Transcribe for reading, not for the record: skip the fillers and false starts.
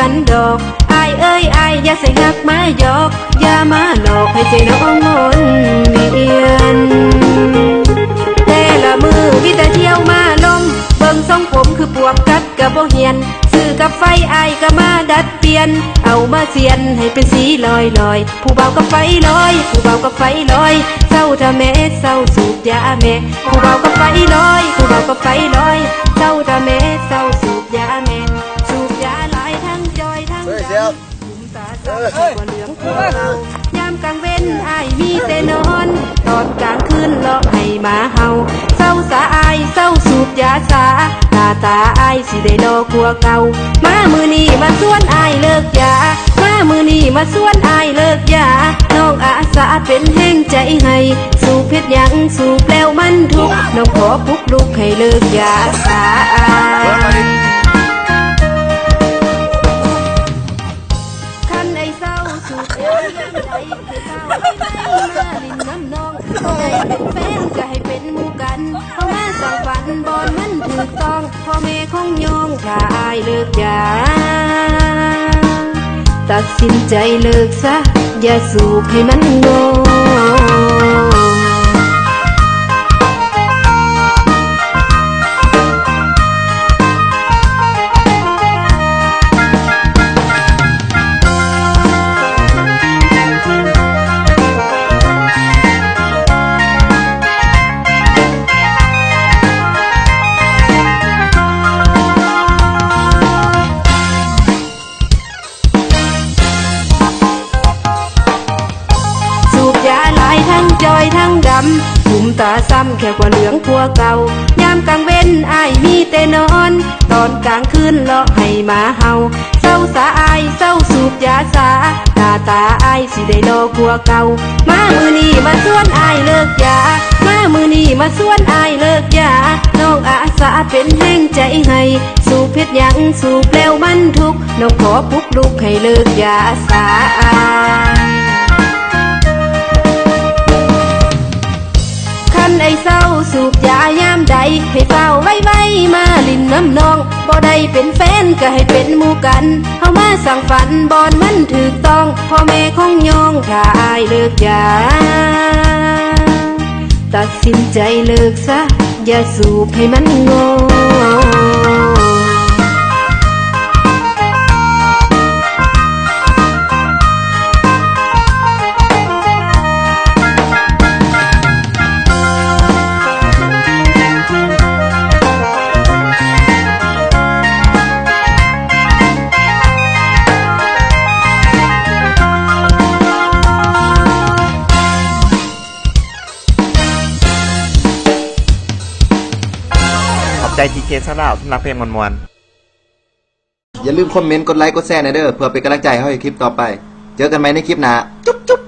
กันดอกอายเอ้ยอายอย่าใส่หักมาหยอกอย่ามาหลอกให้ใจน้องงอนเวียนแต่ละมือมีแต่เที่ยวมาลมเบิ่งทรงผมคือปวกกัดกะบ่เหียนซื้อกับไฟอายก็มาดัดเปลี่ยนเอามาเสียนให้เป็นสีลอยลอยผู้เบากับไฟลอยผู้เบากับไฟลอยเศร้าทำแม่เศร้าสูบยาแม่ผู้เบากับไฟลอยผู้เบากับไฟลอยเศร้าทำแม่เศร้าสูบยาแม่สูบยาหลายทั้งจอยทั้งดำคุ้มตาเศร้าก็เหลืองพวกเรายามกลางเว้นอายมีแต่นอนตอนกลางคืนเลาะให้หมาเห่าเศร้าสาอายเศร้าสูบยาสาหน้าตาอายสิได้รอกลัวเก่ามามือนี้มาส่วนอายเลิกยามามือนี้มาส่วนอายเลิกยาน้องอาสาเป็นแห้งใจให้สูบเพชรยังสูบแล้วมันทุกน้องขอปลุกลุกให้เลิกยาสาอายคันไอ้เศร้าสูบยาใดให้เศร้ามาลินน้ำนองเขาได้เป็นแฟนก็ให้เป็นหมู่กันเขามาสั่งฝันบอนมันถูกต้องพ่อแม่คงยองถ้าอายเลิกยาตัดสินใจเลิกซะอย่าสูบให้มันงอจอยทั้งดำหุ่มตาซ้ำแค่กว่าเหลืองพัวเก่ายามกลางเว้นอายมีแต่นอนตอนกลางคืนเลาะให้หมาเห่าเศร้าสาอายเศร้าสูบยาสาหน้าตาอายสิได้รอกลัวเก่ามามือนี้มาส่วนอายเลิกยามามือนี้มาส่วนอายเลิกยาน้องอาสาเป็นแห้งใจให้สูบเพชรยังสูบแล้วมันทุกน้องขอปลุกลุกให้เลิกยาสาอายไอ้เศร้าสูบยายามใดให้เฝ้าไว้มาลินน้ำนองบ่ได้เป็นแฟนก็ให้เป็นหมู่กันเฮามาสั่งฝันบอนมันถูกต้องพ่อแม่คงยองถ้าอายเลิกยาตัดสินใจเลิกซะอย่าสูบให้มันงอใจทีเคซาร่าสำหรับเพลงมวนอย่าลืมคอมเมนต์กดไลค์กดแชร์นะเด้อเพื่อเป็นกำลังใจให้คลิปต่อไปเจอกันไหมในคลิปหน้าจุ๊บ